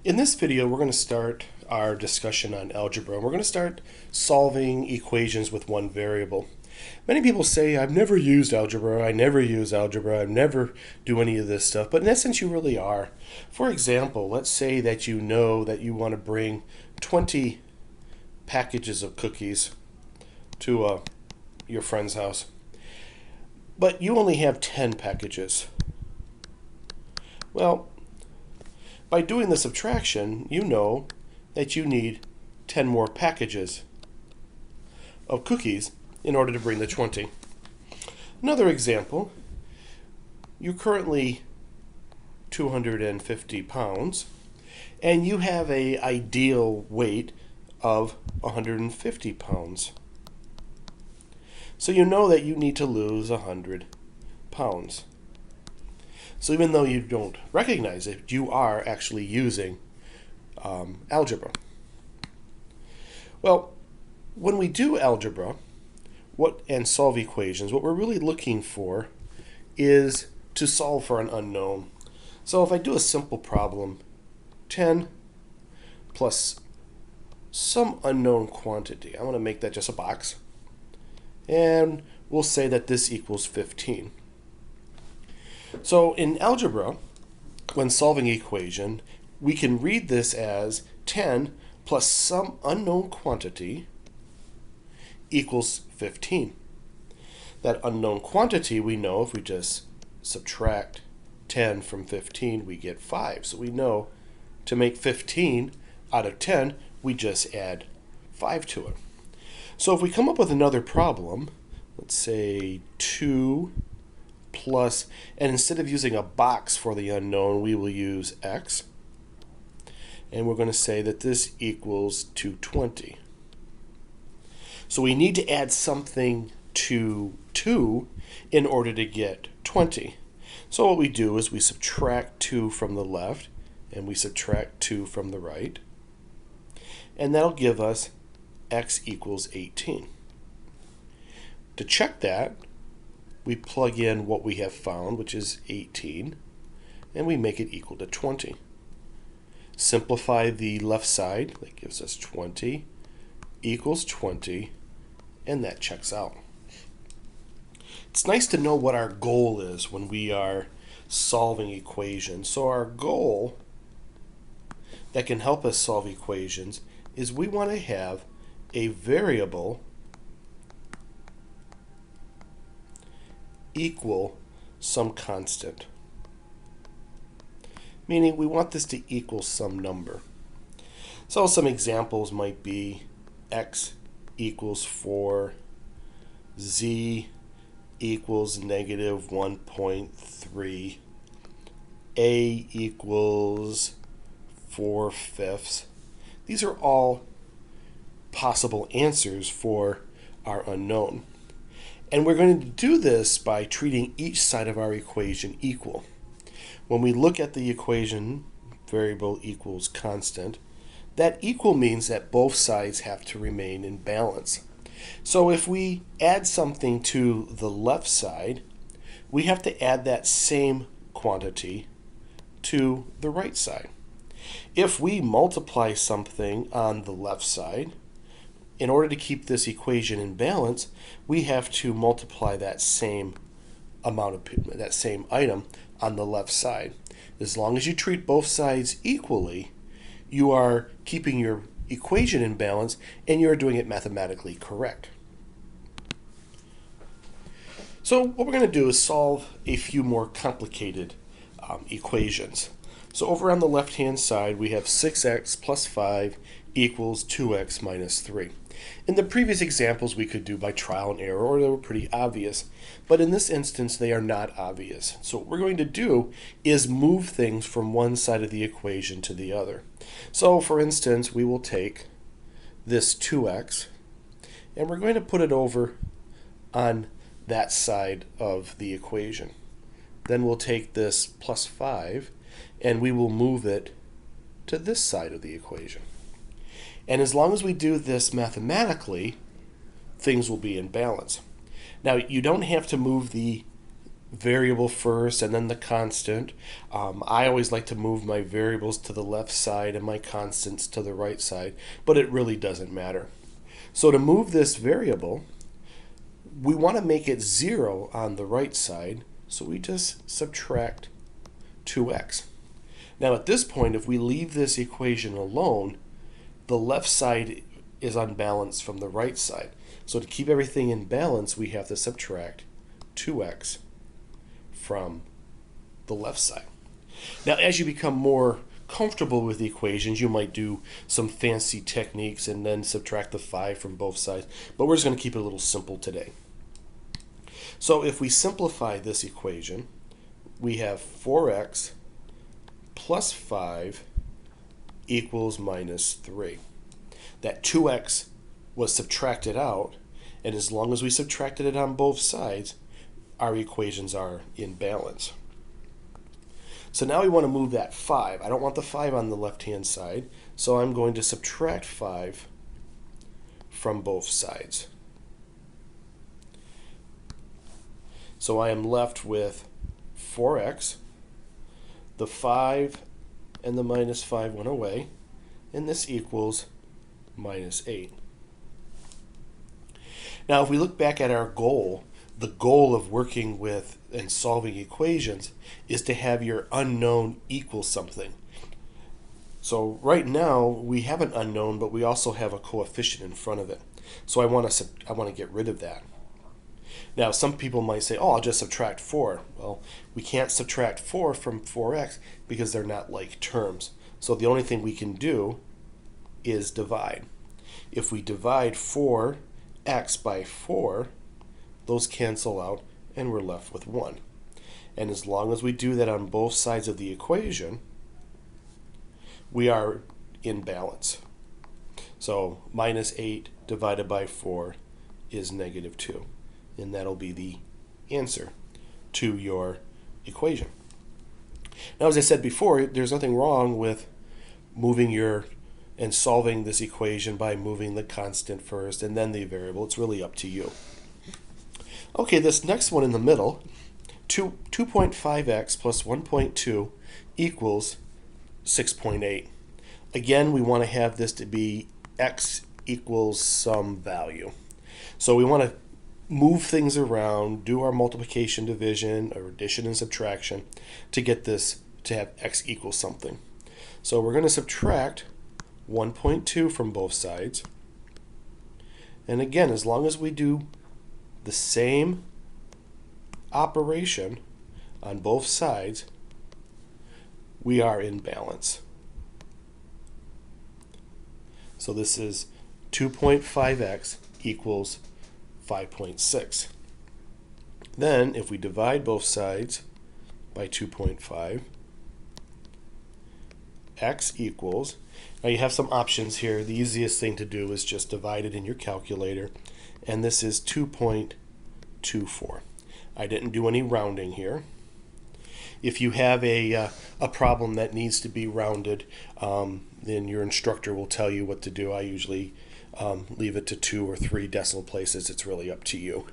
In this video, we're going to start our discussion on algebra. We're going to start solving equations with one variable. Many people say, I've never used algebra, I never use algebra, I never do any of this stuff, but in essence you really are. For example, let's say that you know that you want to bring 20 packages of cookies to your friend's house, but you only have 10 packages. Well, by doing the subtraction, you know that you need 10 more packages of cookies in order to bring the 20. Another example, you're currently 250 pounds and you have an ideal weight of 150 pounds. So you know that you need to lose 100 pounds. So even though you don't recognize it, you are actually using algebra. Well, when we do algebra and solve equations, what we're really looking for is to solve for an unknown. So if I do a simple problem, 10 plus some unknown quantity, I want to make that just a box, and we'll say that this equals 15. So in algebra, when solving an equation, we can read this as 10 plus some unknown quantity equals 15. That unknown quantity we know if we just subtract 10 from 15, we get 5. So we know to make 15 out of 10, we just add 5 to it. So if we come up with another problem, let's say 2 plus, and instead of using a box for the unknown, we will use x. And we're going to say that this equals 220. So we need to add something to 2 in order to get 20. So what we do is we subtract 2 from the left and we subtract 2 from the right. And that'll give us x equals 18. To check that, we plug in what we have found, which is 18, and we make it equal to 20. Simplify the left side, that gives us 20 equals 20, and that checks out. It's nice to know what our goal is when we are solving equations. So our goal that can help us solve equations is we want to have a variable equal some constant, meaning we want this to equal some number. So some examples might be x equals 4, z equals negative 1.3, a equals 4/5. These are all possible answers for our unknown. And we're going to do this by treating each side of our equation equal. When we look at the equation, variable equals constant, that equal means that both sides have to remain in balance. So if we add something to the left side, we have to add that same quantity to the right side. If we multiply something on the left side, in order to keep this equation in balance, we have to multiply that same amount of that same item on the left side. As long as you treat both sides equally, you are keeping your equation in balance and you're doing it mathematically correct. So what we're going to do is solve a few more complicated equations. So over on the left hand side we have 6x plus 5 equals 2x minus 3. In the previous examples we could do by trial and error, or they were pretty obvious, but in this instance they are not obvious. So what we're going to do is move things from one side of the equation to the other. So for instance, we will take this 2x and we're going to put it over on that side of the equation. Then we'll take this plus 5 and we will move it to this side of the equation. And as long as we do this mathematically, things will be in balance. Now, you don't have to move the variable first and then the constant. I always like to move my variables to the left side and my constants to the right side, but it really doesn't matter. So to move this variable, we want to make it 0 on the right side, so we just subtract 2x. Now at this point, if we leave this equation alone, the left side is unbalanced from the right side. So to keep everything in balance, we have to subtract 2x from the left side. Now as you become more comfortable with the equations, you might do some fancy techniques and then subtract the 5 from both sides, but we're just going to keep it a little simple today. So if we simplify this equation, we have 4x plus 5 equals minus 3. That 2x was subtracted out, and as long as we subtracted it on both sides, our equations are in balance. So now we want to move that 5. I don't want the 5 on the left-hand side, so I'm going to subtract 5 from both sides. So I am left with 4x. The 5 and the minus 5 went away, and this equals minus 8. Now if we look back at our goal, the goal of working with and solving equations is to have your unknown equal something. So right now we have an unknown, but we also have a coefficient in front of it. So I want to get rid of that. Now some people might say, oh, I'll just subtract 4. Well, we can't subtract 4 from 4x because they're not like terms. So the only thing we can do is divide. If we divide 4x by 4, those cancel out and we're left with 1. And as long as we do that on both sides of the equation, we are in balance. So minus 8 divided by 4 is negative 2. And that'll be the answer to your equation. Now, as I said before, there's nothing wrong with moving and solving this equation by moving the constant first and then the variable. It's really up to you. Okay, this next one in the middle, 2.5x plus 1.2 equals 6.8. Again, we want to have this to be x equals some value. So we want to move things around, do our multiplication, division, or addition and subtraction to get this to have x equals something. So we're going to subtract 1.2 from both sides. And again, as long as we do the same operation on both sides, we are in balance. So this is 2.5x equals 5.6. Then if we divide both sides by 2.5, x equals, now you have some options here. The easiest thing to do is just divide it in your calculator, and this is 2.24. I didn't do any rounding here. If you have a problem that needs to be rounded, then your instructor will tell you what to do. I usually leave it to 2 or 3 decimal places. It's really up to you.